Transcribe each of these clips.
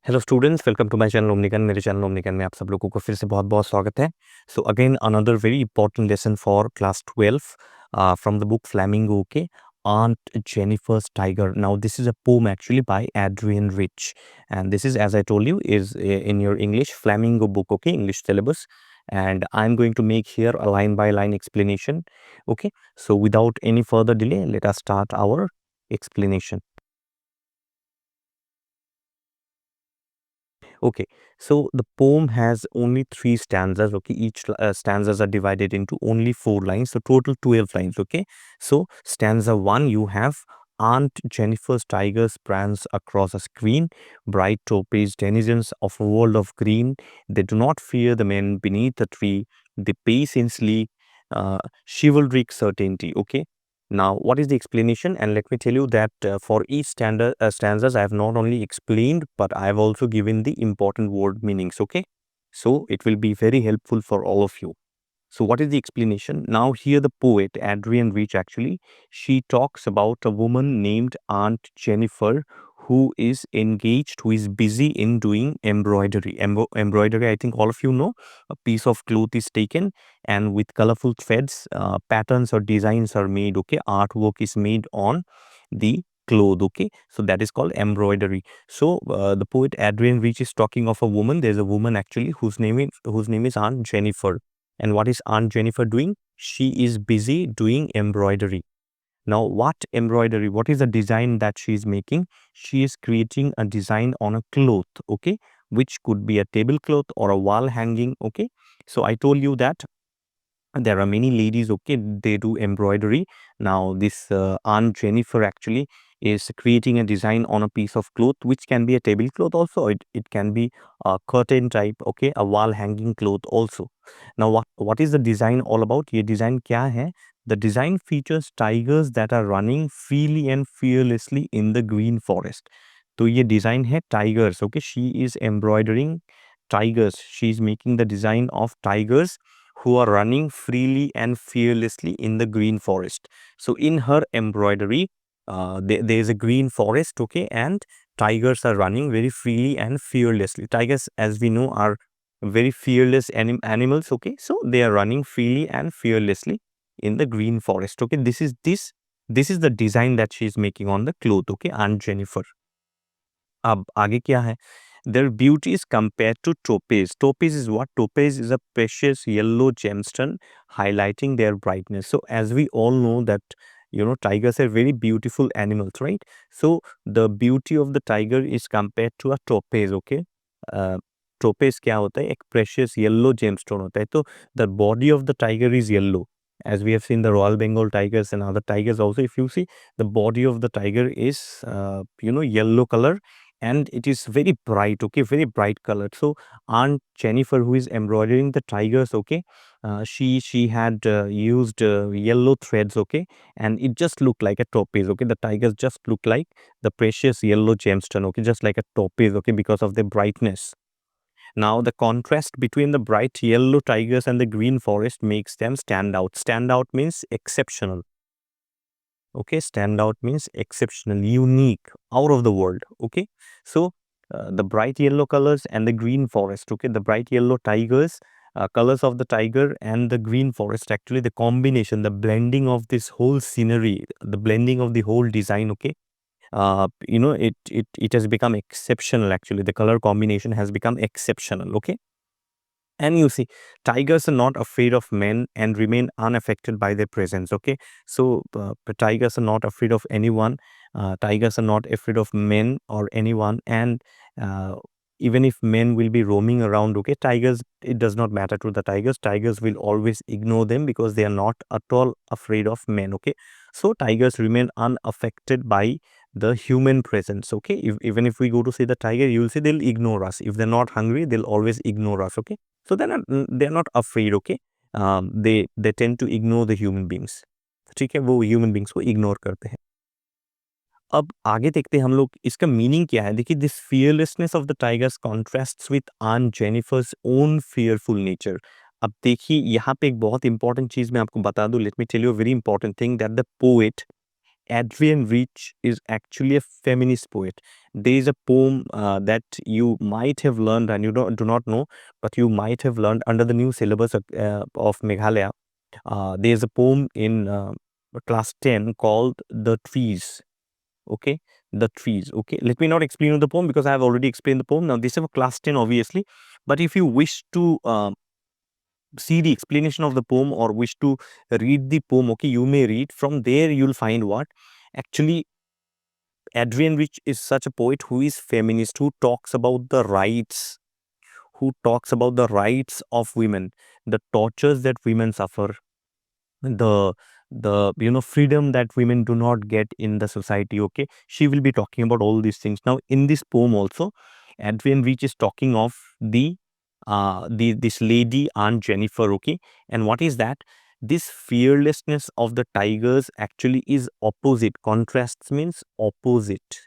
Hello students, welcome to my channel ओमनिकन। मेरे channel ओमनिकन में आप सब लोगों को फिर से बहुत बहुत स्वागत है। So again another very important lesson for class 12 from the book Flamingo, okay? Aunt Jennifer's Tiger. Now this is a poem actually by Adrian Rich, and this is, as I told you, is in your English Flamingo book, okay, English syllabus. And I'm going to make here a line by line explanation, okay? So without any further delay, let us start our explanation. Okay, so the poem has only three stanzas. Okay, each stanzas are divided into only 4 lines, so total 12 lines. Okay, so stanza 1, you have Aunt Jennifer's tigers prance across a screen, bright topaz denizens of a world of green. They do not fear the men beneath the tree. They patiently chivalric certainty. Okay, now, what is the explanation? And let me tell you that for each stanzas, I have not only explained, but I have also given the important word meanings. Okay, so it will be very helpful for all of you. So, what is the explanation? Now, here the poet Adrian Rich actually she talks about a woman named Aunt Jennifer who is engaged, who is busy in doing embroidery. Embroidery, I think all of you know, a piece of cloth is taken and with colorful threads, patterns or designs are made. Okay, artwork is made on the cloth. Okay, so that is called embroidery. So the poet Adrian Rich is talking of a woman. There's a woman actually whose name is Aunt Jennifer. And what is Aunt Jennifer doing? She is busy doing embroidery. Now, what embroidery? What is the design that she is making? She is creating a design on a cloth, okay, which could be a tablecloth or a wall hanging, okay. So I told you that there are many ladies, okay, they do embroidery. Now this Aunt Jennifer actually is creating a design on a piece of cloth, which can be a tablecloth also. It can be a curtain type, okay, a wall hanging cloth also. Now what is the design all about? ये design क्या है? The design features tigers that are running freely and fearlessly in the green forest. तो ये design है tigers, okay. She is embroidering tigers. She is making the design of tigers who are running freely and fearlessly in the green forest. So in her embroidery, there is a green forest, okay, and tigers are running very freely and fearlessly. Tigers, as we know, are very fearless animals, okay. So they are running freely and fearlessly in the green forest, okay. This is the design that she is making on the cloth, okay, Aunt Jennifer. अब आगे क्या है? Their beauty is compared to topaz. Topaz is what? Topaz is a precious yellow gemstone highlighting their brightness. So as we all know that, you know, tigers are very beautiful animals, right? So the beauty of the tiger is compared to a topaz, okay? Topaz क्या होता है? एक precious yellow gemstone होता है. तो the body of the tiger is yellow. As we have seen the Royal Bengal tigers and other tigers also, if you see, the body of the tiger is, yellow color, and it is very bright, okay, very bright colored. So Aunt Jennifer, who is embroidering the tigers, okay, she had used yellow threads, okay, and it just looked like a topaz, okay. The tigers just look like the precious yellow gemstone, okay, just like a topaz, okay, because of the brightness. Now the contrast between the bright yellow tigers and the green forest makes them stand out. Stand out means exceptional. Okay, stand out means exceptional, unique, out of the world. Okay, so the bright yellow colors and the green forest, okay, the bright yellow tigers, colors of the tiger and the green forest, actually the combination, the blending of this whole scenery, the blending of the whole design, okay, it has become exceptional. Actually the color combination has become exceptional, okay. And you see, tigers are not afraid of men and remain unaffected by their presence. Okay, so tigers are not afraid of anyone. Tigers are not afraid of men or anyone, and uh, even if men will be roaming around, okay, tigers, it does not matter to the tigers. Tigers will always ignore them because they are not at all afraid of men. Okay, so tigers remain unaffected by the human presence. Okay, even if we go to see the tiger, you will see they'll ignore us. If they're not hungry, they'll always ignore us. Okay, so they're not afraid, okay. They tend to ignore the human beings. ठीक है, वो human beings को ignore करते हैं. अब आगे देखते हैं हम लोग इसका मीनिंग क्या है. देखिए, this fearlessness of the tigers contrasts with aunt Jennifer's own fearful nature. अब देखिए, यहाँ पे एक बहुत इंपॉर्टेंट चीज मैं आपको बता दूं. Let me tell you very important thing that the poet Adrian Rich is actually a feminist poet. there is a poem that you might have learned and you do not know, but you might have learned under the new syllabus of Meghalaya. There is a poem in class 10 called The Trees. Okay, The Trees. Okay, let me not explain you the poem because I have already explained the poem. Now, this is a class 10, obviously, but if you wish to see the explanation of the poem or wish to read the poem, okay, you may read. From there, you'll find what actually Adrienne Rich is such a poet who is feminist, who talks about the rights, who talks about the rights of women, the tortures that women suffer, the freedom that women do not get in the society. Okay, she will be talking about all these things. Now, in this poem also, Adrienne Rich is talking of this lady Aunt Jennifer. Okay, and what is that? This fearlessness of the tigers actually is opposite. Contrasts means opposite,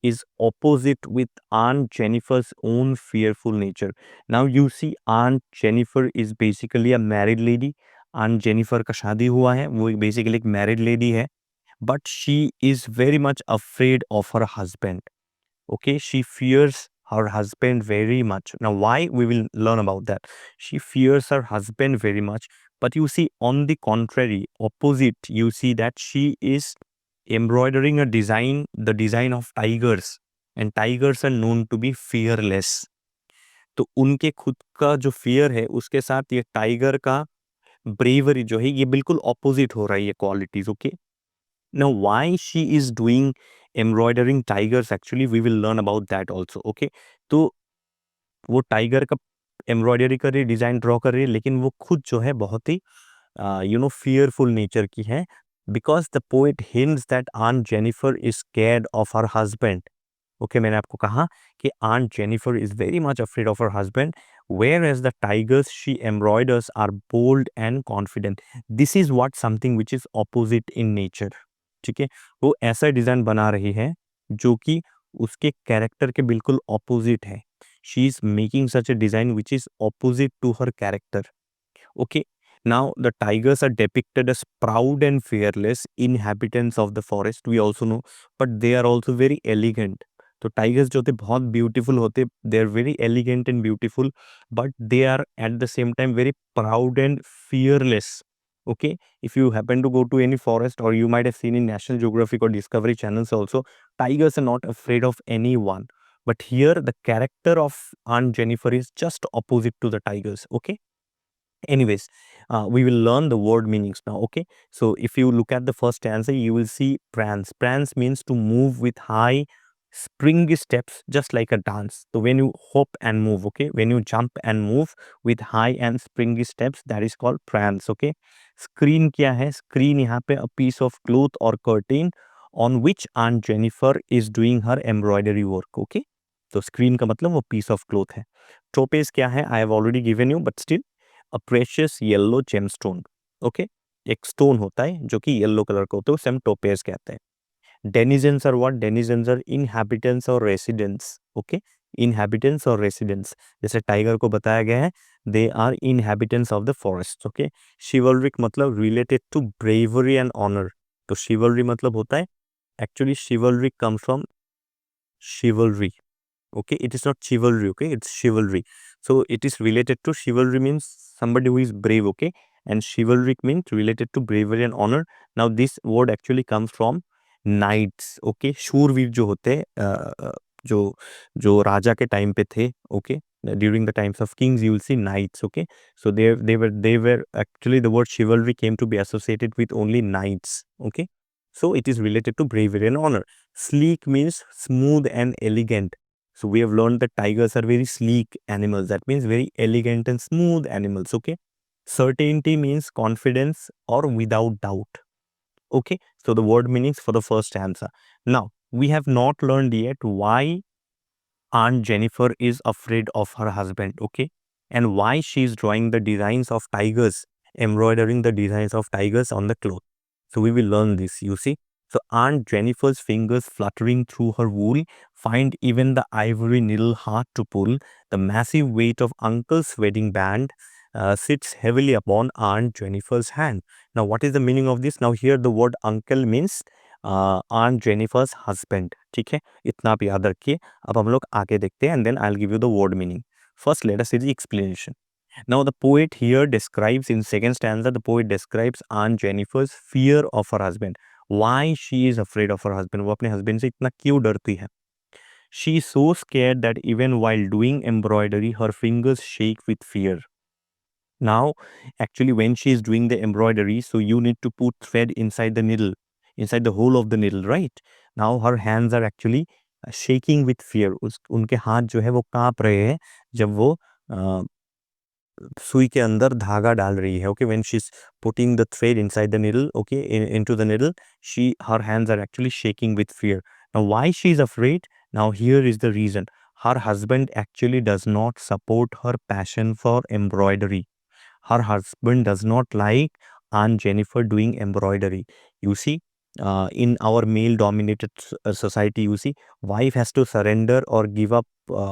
is opposite with Aunt Jennifer's own fearful nature. Now you see, Aunt Jennifer is basically a married lady. Aunt Jennifer का शादी हुआ है, वो basically एक married lady है, but she is very much afraid of her husband. Okay, she fears her husband very much. Now, why? We will learn about that. She fears her husband very much, but you see, on the contrary, opposite, you see that she is embroidering a design, the design of tigers, and tigers are known to be fearless. तो उनके खुद का जो fear है उसके साथ ये tiger का ब्रेवरी जो है ये बिल्कुल ऑपोजिट हो रहा है ये qualities. Okay, now why she is doing embroidering tigers, actually we will learn about that also. Okay, तो वो टाइगर का एम्ब्रॉयडरी कर रही है, डिजाइन ड्रॉ कर रही है, लेकिन वो खुद जो है बहुत ही fearful nature की है. Because the poet hints that Aunt Jennifer is scared of her husband. Okay, मैंने आपको कहा कि Aunt Jennifer is very much afraid of her husband, whereas the tigers she embroiders are bold and confident. This is what something which is opposite in nature. ठीक है, वो ऐसा design बना रही है जो कि उसके कैरेक्टर के बिल्कुल ऑपोजिट है. She is making such a design which is opposite to her character. Okay, now the tigers are depicted as proud and fearless inhabitants of the forest, we also know, but they are also very elegant. तो tigers जो होते बहुत beautiful होते, they are very elegant and beautiful, but they are at the same time very proud and fearless. Okay, if you happen to go to any forest, or you might have seen in National Geographic or Discovery channels also, tigers are not afraid of anyone. But here the character of Aunt Jennifer is just opposite to the tigers. Okay, anyways, we will learn the word meanings now. Okay, so if you look at the first stanza, you will see prance. Prance means to move with high springy steps, just like a dance. So when you hop and move, okay, when you jump and move with high and springy steps, that is called prance. Okay, screen क्या है? Screen यहाँ पे a piece of cloth or curtain on which Aunt Jennifer is doing her embroidery work. Okay, तो screen का मतलब वो piece of cloth है. Topaz क्या है? I have already given you, but still a precious yellow gemstone. Okay, एक stone होता है जो कि येलो कलर का होता है, उसे हम टोपेज कहते हैं. Denizens are what? Denizens are inhabitants और रेसिडेंट्स. ओके, इनहैबिटेंट्स और रेसिडेंट्स, जैसे टाइगर को बताया गया है, they are inhabitants of the forest. Okay, chivalric मतलब related to bravery and honour. तो शिवलरी मतलब होता है, actually chivalry comes from chivalry. Okay, it is not chivalry. Okay, it's chivalry. So it is related to chivalry, means somebody who is brave. Okay, and chivalric means related to bravery and honor. Now this word actually comes from knights. Okay, शूरवीर जो होते हैं, जो जो राजा के time पे थे. Okay, during the times of kings you will see knights. Okay, so they were actually, the word chivalry came to be associated with only knights. Okay, so it is related to bravery and honor. Sleek means smooth and elegant. So we have learned that tigers are very sleek animals. That means very elegant and smooth animals. Okay. Certainty means confidence or without doubt. Okay. So the word meanings for the first answer. Now we have not learned yet why Aunt Jennifer is afraid of her husband. Okay. And why she is drawing the designs of tigers, embroidering the designs of tigers on the cloth. So we will learn this, you see. So Aunt Jennifer's fingers fluttering through her wool find even the ivory needle hard to pull. The massive weight of Uncle's wedding band sits heavily upon Aunt Jennifer's hand. Now, what is the meaning of this? Now, here the word uncle means on Jennifer's husband. ठीक है, इतना आप याद रखिए. अब हम लोग आगे देखते हैं and then I will give you the word meaning. First let us see the explanation. Now the poet here describes in second stanza, the poet describes Aunt Jennifer's fear of her husband. Why she is afraid of her husband. वो अपने husband से इतना क्यों डरती है. She is so scared that even while doing embroidery, her fingers shake with fear. Now, actually, when she is doing the embroidery, so you need to put thread inside the needle, inside the hole of the needle, right? Now, her hands are actually shaking with fear. उनके हाथ जो है वो कांप रहे हैं जब वो सुई के अंदर धागा डाल रही है. Okay, when she's putting the thread inside the needle, okay, into the needle, her hands are actually shaking with fear. Now, why she is afraid? Now, here is the reason. Her husband actually does not support her passion for embroidery. Her husband does not like Aunt Jennifer doing embroidery. You see, in our male-dominated society, you see, wife has to surrender or give up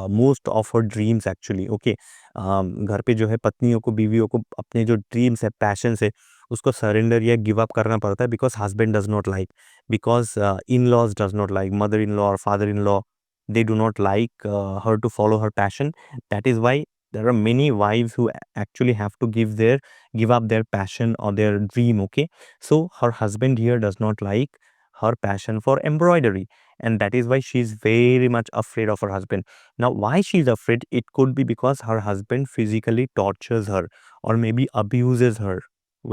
most of her dreams actually. Okay, घर पे जो है पत्नियों को, बीवियों को अपने जो ड्रीम्स है, पैशन है, उसको सरेंडर या गिव अप करना पड़ता है because husband does not like, because in laws does not like, mother in law और father in law, they do not like her to follow her passion. That is why there are many wives who actually have to give up their passion or their dream. Okay, so her husband here does not like her passion for embroidery, and that is why she is very much afraid of her husband. Now, why she is afraid? It could be because her husband physically tortures her or maybe abuses her.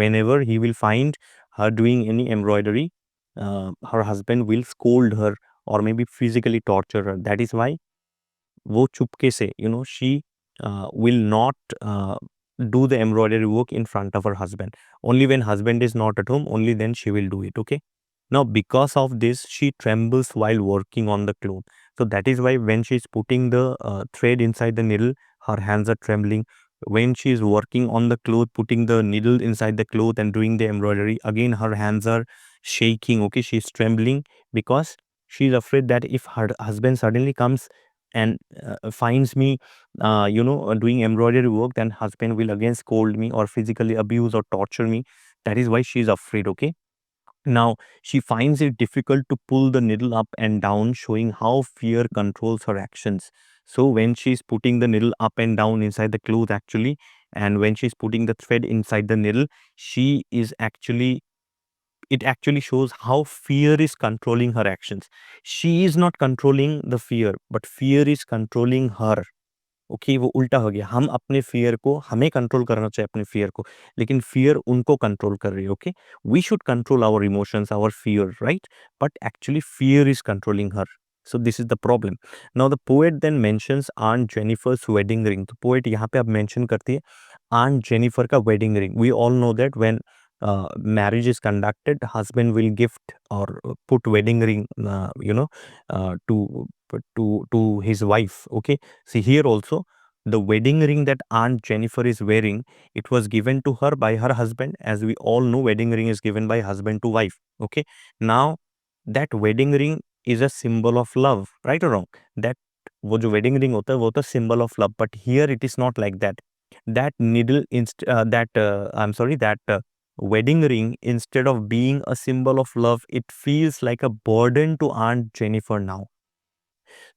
Whenever he will find her doing any embroidery, her husband will scold her or maybe physically torture her. That is why वो चुपके से, she will not do the embroidery work in front of her husband. Only when husband is not at home, only then she will do it. Okay. Now, because of this, she trembles while working on the cloth. So that is why when she is putting the thread inside the needle, her hands are trembling. When she is working on the cloth, putting the needle inside the cloth and doing the embroidery, again her hands are shaking. Okay, she is trembling because she is afraid that if her husband suddenly comes and finds me, doing embroidery work, then husband will again scold me or physically abuse or torture me. That is why she is afraid. Okay. Now, she finds it difficult to pull the needle up and down, showing how fear controls her actions. So, when she's putting the needle up and down inside the cloth, actually, and when she's putting the thread inside the needle, she is actually, it actually shows how fear is controlling her actions. She is not controlling the fear, but fear is controlling her. Okay, वो उल्टा हो गया. हम अपने fear को, हमें control करना चाहिए अपने फियर को, लेकिन फियर उनको कंट्रोल कर रही है. Okay, we should control our emotions, our fear, right, but actually fear is controlling her. So this is the problem. Now the poet then mentions aunt Jennifer's wedding ring. तो poet यहाँ पे अब mention करती है aunt Jennifer का wedding ring. We all know that when marriage is conducted, husband will gift or put wedding ring, to his wife. Okay, see here also the wedding ring that Aunt Jennifer is wearing, it was given to her by her husband. As we all know, wedding ring is given by husband to wife. Okay, now that wedding ring is a symbol of love, right or wrong? That वो जो wedding ring होता है वो तो symbol of love, but here it is not like that. That needle I'm sorry, that wedding ring, instead of being a symbol of love, it feels like a burden to Aunt Jennifer now.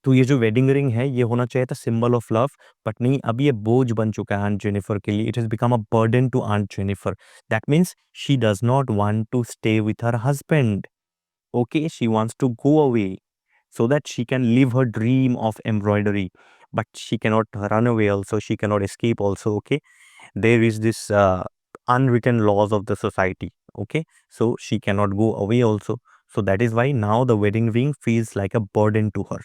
तो ये जो wedding ring है ये होना चाहिए था symbol of love, but नहीं, अब ये बोझ बन चुका है आंट जेनिफर के लिए. It has become a burden to aunt Jennifer. That means she does not want to stay with her husband. Okay, she wants to go away so that she can live her dream of embroidery, but she cannot run away also, she cannot escape also. Okay, there is this unwritten laws of the society. Okay, so she cannot go away also. So that is why now the wedding ring feels like a burden to her.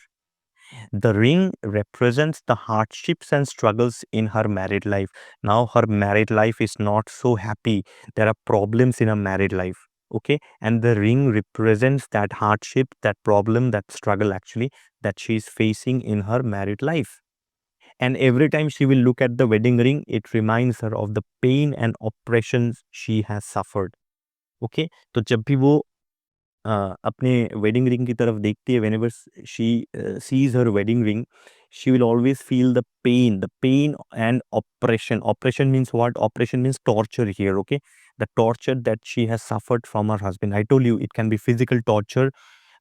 The ring represents the hardships and struggles in her married life. Now her married life is not so happy. There are problems in her married life. Okay, and the ring represents that hardship, that problem, that struggle actually that she is facing in her married life. And every time she will look at the wedding ring, it reminds her of the pain and oppressions she has suffered. Okay, तो जब भी वो अपने wedding ring की तरफ देखती है, whenever she sees her wedding ring, she will always feel the pain and oppression. Oppression means what? Oppression means torture here, okay? The torture that she has suffered from her husband. I told you it can be physical torture,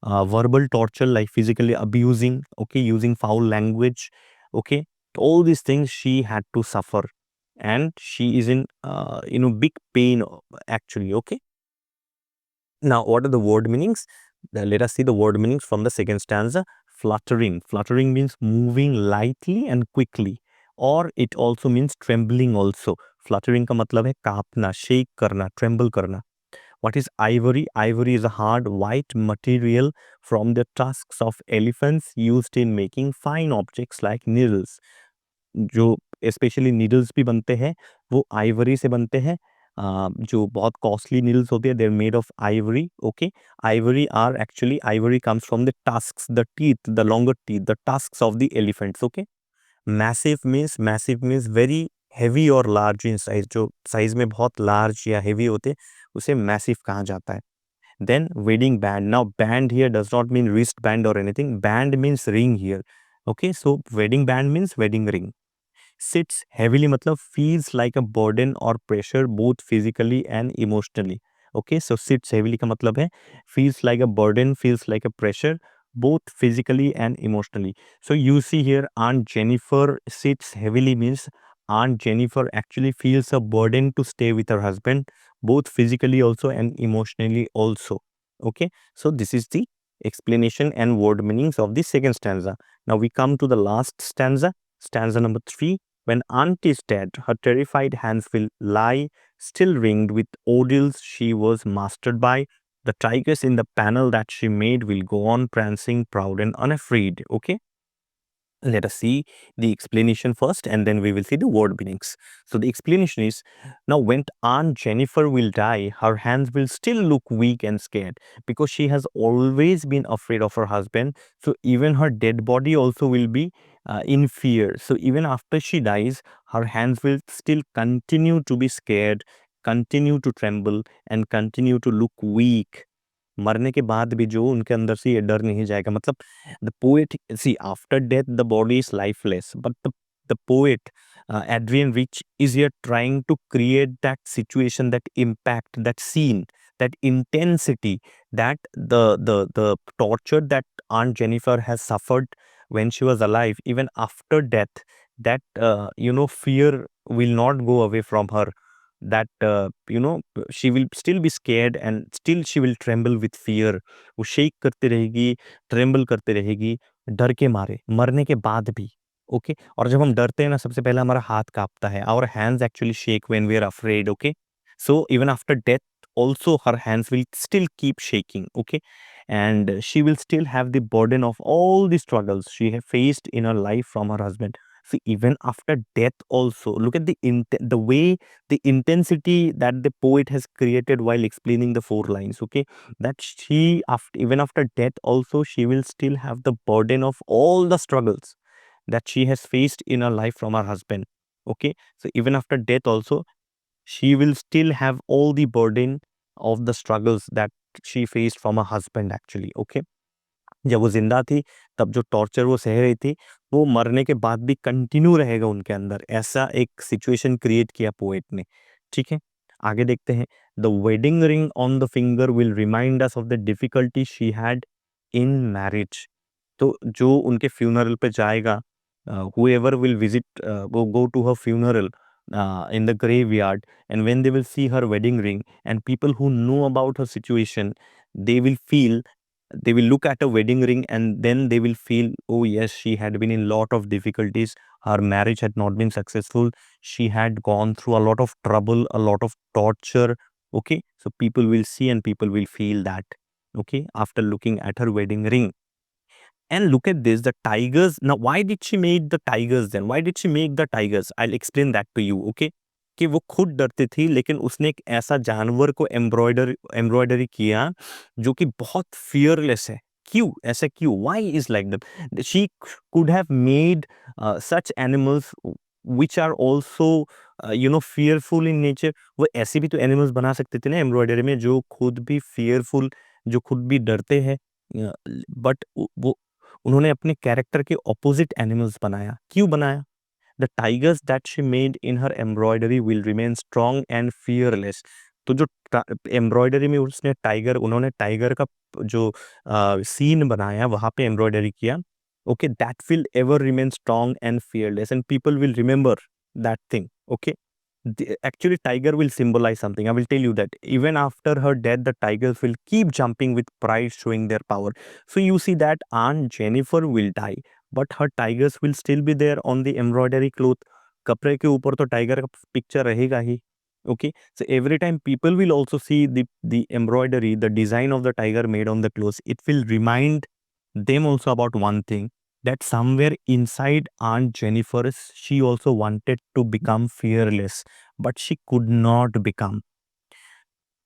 verbal torture like physically abusing, okay, using foul language, okay? All these things she had to suffer, and she is in big pain actually, okay? Now, what are the word meanings? Let us see the word meanings from the second stanza. Fluttering. Fluttering means moving lightly and quickly, or it also means trembling also. Fluttering का मतलब है कांपना, shake करना, tremble करना. What is ivory? Ivory is a hard white material from the tusks of elephants used in making fine objects like needles. जो specially needles भी बनते हैं वो आइवरी से बनते हैं. जो बहुत कॉस्टली नीडल्स होती है they are made of ivory, okay. Ivory comes from the tusks, the teeth, the longer teeth, the tusks of the elephants, okay. Massive means very heavy और लार्ज इन साइज. जो size में बहुत large या heavy होते हैं उसे massive कहा जाता है. Then wedding band. Now band here does not mean wristband or anything. Band means ring here. Okay, so wedding band means wedding ring. Sits heavily matlab feels like a burden or pressure both physically and emotionally. Okay, so sits heavily ka matlab hai feels like a burden, feels like a pressure both physically and emotionally. So you see here Aunt Jennifer sits heavily means Aunt Jennifer actually feels a burden to stay with her husband both physically also and emotionally also. Okay, so this is the explanation and word meanings of the second stanza. Now we come to the last stanza, stanza number 3. When Aunt is dead, her terrified hands will lie, still ringed with ordeals she was mastered by. The tigers in the panel that she made will go on prancing, proud and unafraid. Okay, let us see the explanation first and then we will see the word meanings. So the explanation is, now when Aunt Jennifer will die, her hands will still look weak and scared because she has always been afraid of her husband. So even her dead body also will be in fear. So even after she dies, her hands will still continue to be scared, continue to tremble and continue to look weak. मरने के बाद भी जो उनके अंदर से ये डर नहीं जाएगा. मतलब the poet, see, after death the body is lifeless, but the poet Adrian Rich is here trying to create that situation, that impact, that scene, that intensity, that the torture that Aunt Jennifer has suffered when she was alive, even after death, that fear will not go away from her, that she will still be scared and still she will tremble with fear. वो shake करते रहेगी, tremble करते रहेगी डर के मारे मरने के बाद भी. ओके, और जब हम डरते हैं ना सबसे पहले हमारा हाथ कांपता है. Our hands actually shake when we are afraid. Okay, so even after death also her hands will still keep shaking. Okay, and she will still have the burden of all the struggles she have faced in her life from her husband. So even after death also, look at the way, the intensity that the poet has created while explaining the four lines. Okay, that she after, even after death also she will still have the burden of all the struggles that she has faced in her life from her husband. Okay, so even after death also she will still have all the burden of the struggles that she faced from her husband actually. Okay, जब वो जिंदा थी तब जो torture वो सह रही थी वो मरने के बाद भी कंटिन्यू रहेगा उनके अंदर. ऐसा एक सिचुएशन क्रिएट किया पोएट ने. ठीक है, आगे देखते हैं. The wedding ring on the finger will remind us of the difficulty she had in marriage. तो जो उनके फ्यूनरल पे जाएगा, whoever will visit, go to her funeral in the graveyard, and when they will see her wedding ring, and people who know about her situation, they will feel, they will look at a wedding ring and then they will feel, oh yes, she had been in lot of difficulties, her marriage had not been successful, she had gone through a lot of trouble, a lot of torture. Okay, so people will see and people will feel that, okay, after looking at her wedding ring. And look at this, the tigers. Now, why did she make the tigers then? Why did she make the tigers? I'll explain that to you, okay? कि वो खुद डरती थी लेकिन उसने एक ऐसा जानवर को एम्ब्रॉयडरी किया जो कि बहुत फियरलेस है. क्यों ऐसा क्यों? Why is like that? She could have made such animals which are also fearful in nature. वो ऐसे भी तो एनिमल्स बना सकते थे ना एम्ब्रॉयडरी में जो खुद भी फियरफुल, जो खुद भी डरते हैं, बट वो उन्होंने अपने कैरेक्टर के ऑपोजिट एनिमल्स बनाया। क्यों बनाया? The tigers that she made in her embroidery will remain strong and fearless. तो जो एम्ब्रॉयडरी में उसने उन्होंने टाइगर का जो सीन बनाया, वहां पे एम्ब्रॉयडरी किया, okay, that will ever remain strong and fearless and people will remember that thing, okay. Actually, tiger will symbolize something. I will tell you that even after her death, the tigers will keep jumping with pride, showing their power. So you see that Aunt Jennifer will die, but her tigers will still be there on the embroidery cloth. कपड़े के ऊपर तो tiger का picture रहेगा ही. Okay, so every time people will also see the embroidery, the design of the tiger made on the clothes, it will remind them also about one thing, that somewhere inside Aunt Jennifer, she also wanted to become fearless, but she could not become.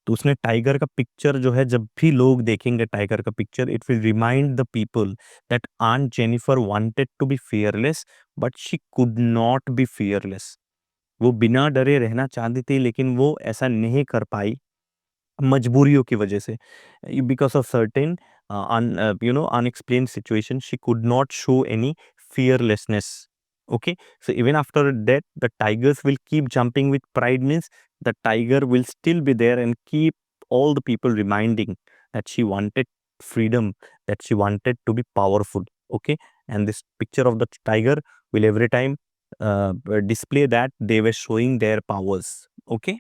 तो उसने tiger का picture जो है, जब भी लोग देखेंगे tiger का picture, it will remind the people that aunt Jennifer wanted to be fearless, but she could not be fearless. वो बिना डरे रहना चाहती थी, लेकिन वो ऐसा नहीं कर पाई मजबूरियों की वजह से. Because of certain unexplained situation, she could not show any fearlessness. Okay, so even after that, the tigers will keep jumping with pride, means the tiger will still be there and keep all the people reminding that she wanted freedom, that she wanted to be powerful. Okay, and this picture of the tiger will every time display that they were showing their powers. Okay.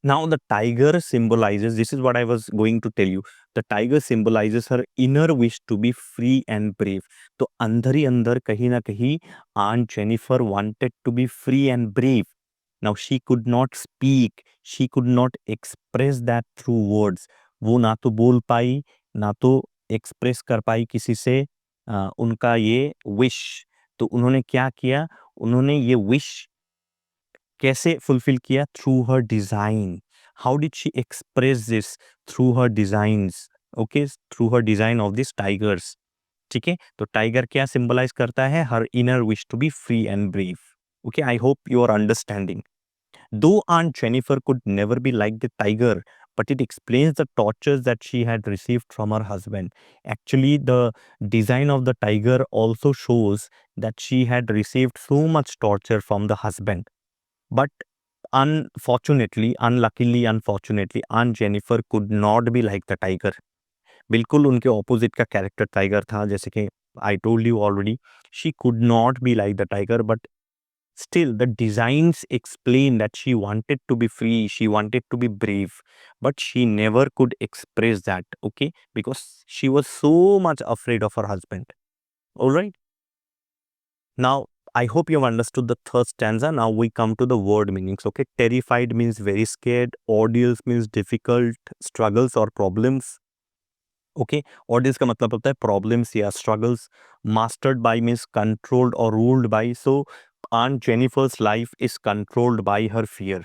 Now, the tiger symbolizes, this is what I was going to tell you. The tiger symbolizes her inner wish to be free and brave. तो अंदर ही अंदर कहीं ना कहीं Aunt Jennifer wanted to be free and brave. Now, she could not speak, she could not express that through words. वो ना तो बोल पाई, ना तो एक्सप्रेस कर पाई किसी से उनका ये विश. तो उन्होंने क्या किया? उन्होंने ये विश कैसे फुलफिल किया? Through her design. How did she express this? Through her designs. Okay, through her design of this tigers. ठीक है, तो टाइगर क्या सिंबलाइज करता है? Her inner wish to be free and brave. Okay, I hope you are understanding. दो Aunt Jennifer could never be like the tiger, but it explains the tortures that she had received from her husband. Actually, the design of the tiger also shows that she had received so much torture from the husband. But unfortunately, Aunt Jennifer could not be like the tiger. बिल्कुल उनके opposite का character tiger था, जैसे कि I told you already. She could not be like the tiger, but still the designs explain that she wanted to be free, she wanted to be brave, but she never could express that, okay, because she was so much afraid of her husband. All right. Now, I hope you have understood the third stanza. Now we come to the word meanings. Okay, terrified means very scared. Ordeals means difficult struggles or problems. Okay, ordeals का मतलब होता है problems या struggles. Mastered by means controlled or ruled by. So Aunt Jennifer's life is controlled by her fear.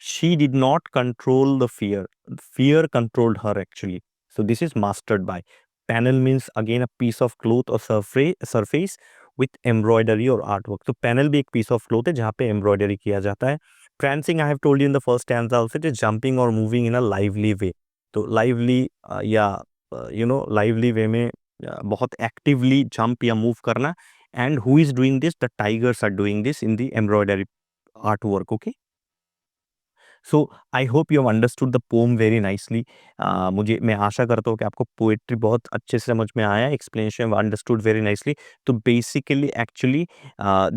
She did not control the fear. Fear controlled her actually. So this is mastered by. Panel means again a piece of cloth or surface with embroidery or artwork. So panel भी एक piece of cloth है जहाँ पे embroidery किया जाता है. Prancing, I have told you in the first stanza also, it is jumping or moving in a lively way. तो lively या lively way में बहुत actively jump या move करना. And who is doing this? The tigers are doing this in the embroidery artwork. Okay. So I hope you have understood the pome very nicely. मैं आशा करता हूँ कि आपको पोएट्री बहुत अच्छे से समझ में आया. Explanation understood very nicely. तो basically actually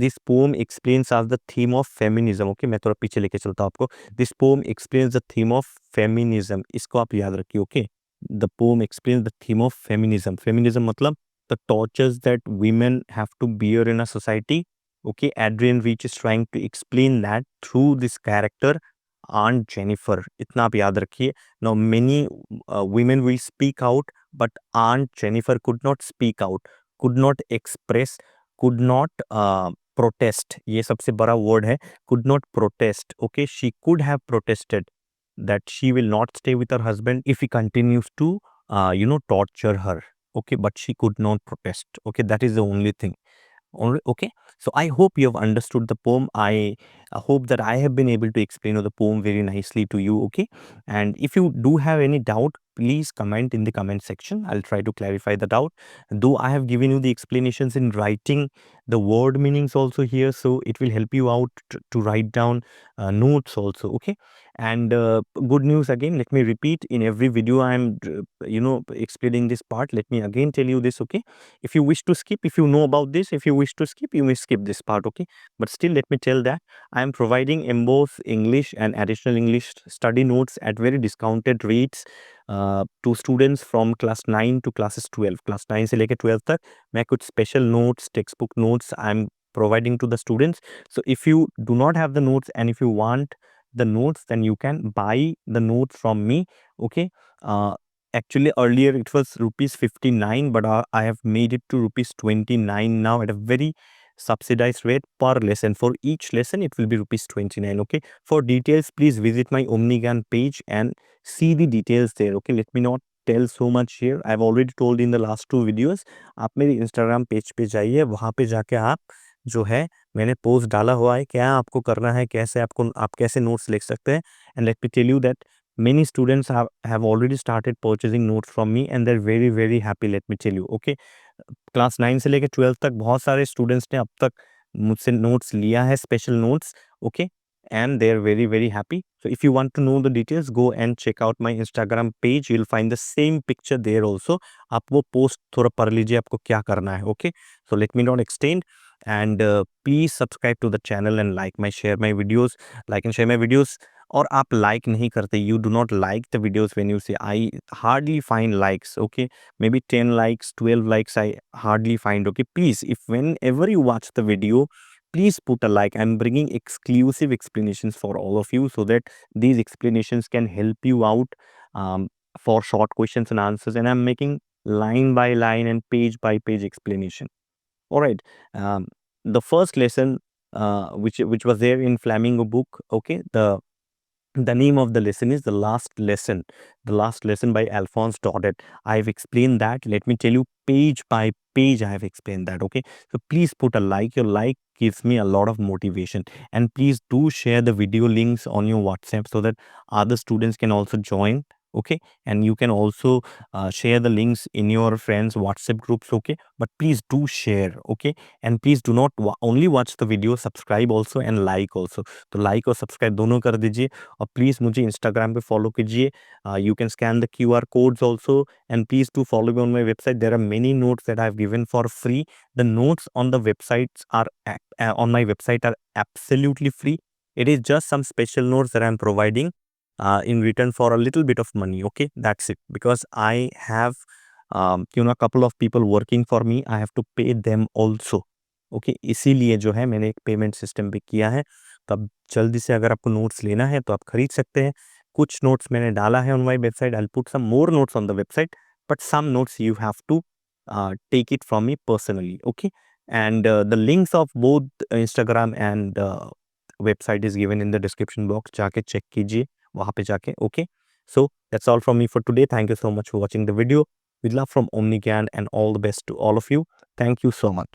this poem explains as the theme of feminism. Okay, मैं थोड़ा पीछे लेके चलता हूँ आपको. This poem explains the theme of feminism. इसको आप याद रखिए. Okay, the poem explains the theme of feminism. Feminism मतलब the tortures that women have to bear in a society. Okay, Adrian Rich is trying to explain that through this character Aunt Jennifer. इतना आप याद रखिए. Now many women will speak out, but Aunt Jennifer could not speak out, could not express, could not protest. ये सबसे बड़ा word है, could not protest. Okay, she could have protested that she will not stay with her husband if he continues to torture her. Okay, but she could not protest. Okay, that is the only thing. Okay, So I hope you have understood the poem. I hope that I have been able to explain the poem very nicely to you. Okay, and if you do have any doubt, please comment in the comment section. I'll try to clarify the doubt. Though I have given you the explanations in writing the word meanings also here, so it will help you out to write down notes also. Okay, and good news again, let me repeat, in every video I'm explaining this part, let me again tell you this. Okay, if you wish to skip, if you know about this, if you wish to skip, you may skip this part. Okay, but still let me tell that I am providing both English and additional English study notes at very discounted rates to students from class 9 to classes 12. Class 9 से लेकर 12 तक मैं कुछ special notes, text book notes I am providing to the students. So if you do not have the notes and if you want the notes, then you can buy the notes from me. Okay, actually earlier it was rupees 59, but I have made it to rupees 29 now at a very subsidized rate per lesson. For each lesson it will be rupees 29. Okay, for details please visit my OmniGyan page and see the details there. Okay, let me not tell so much here. I've already told in the last 2 videos. आप मेरी Instagram page पे जाइए, वहाँ पे जाके आप जो है मैंने पोस्ट डाला हुआ है, क्या आपको करना है, कैसे आप कैसे नोट्स लिख सकते हैं. And let me tell you that many students have already started purchasing notes from me and they're very very happy, let me tell you. Okay, class 9 से लेकर 12 तक बहुत सारे स्टूडेंट्स ने अब तक मुझसे नोट्स लिया है, special notes. Okay, and they are very very happy. So if you want to know the details, go and check out my Instagram page. You'll find the same picture there also. आप वो post थोड़ा पढ़ लीजिए, आपको क्या करना है. Okay, so let me not extend, and please subscribe to the channel and share my videos, like and share my videos. और आप लाइक नहीं करते, you do not like the videos when you say, I hardly find likes. Okay, maybe 10 likes, 12 likes I hardly find. Okay, please, if whenever you watch the video, please put a like. I'm bringing exclusive explanations for all of you so that these explanations can help you out for short questions and answers, and I'm making line by line and page by page explanation. All right, the first lesson which was there in Flamingo book. Okay, the name of the lesson is The Last Lesson by Alphonse Daudet. I've explained that. Let me tell you, page by page, I have explained that. Okay, so please put a like. Your like gives me a lot of motivation. And please do share the video links on your WhatsApp so that other students can also join. Okay, and you can also share the links in your friends WhatsApp groups. Okay, but please do share. Okay, and please do not only watch the video, subscribe also and like also. तो like और subscribe दोनों कर दीजिए और please मुझे Instagram पे follow कीजिए. You can scan the QR codes also, and please do follow me on my website. There are many notes that I have given for free. The notes on the websites are on my website are absolutely free. It is just some special notes that I am providing in return for a little bit of money. Okay, that's it. Because I have a couple of people working for me. I have to pay them also. Okay, इसीलिए जो है मैंने एक payment system पे किया है. तो अब जल्दी से अगर आपको नोट्स लेना है तो आप खरीद सकते हैं. कुछ नोट्स मैंने डाला है on my website. I will put some more notes on the website, but some notes you have to take it from me personally. Okay, and the links of both Instagram and website is given in the description box. जाके check कीजिए वहाँ पे जाके. Okay, so that's all from me for today. Thank you so much for watching the video. With love from OmniGyan and all the best to all of you. Thank you so much.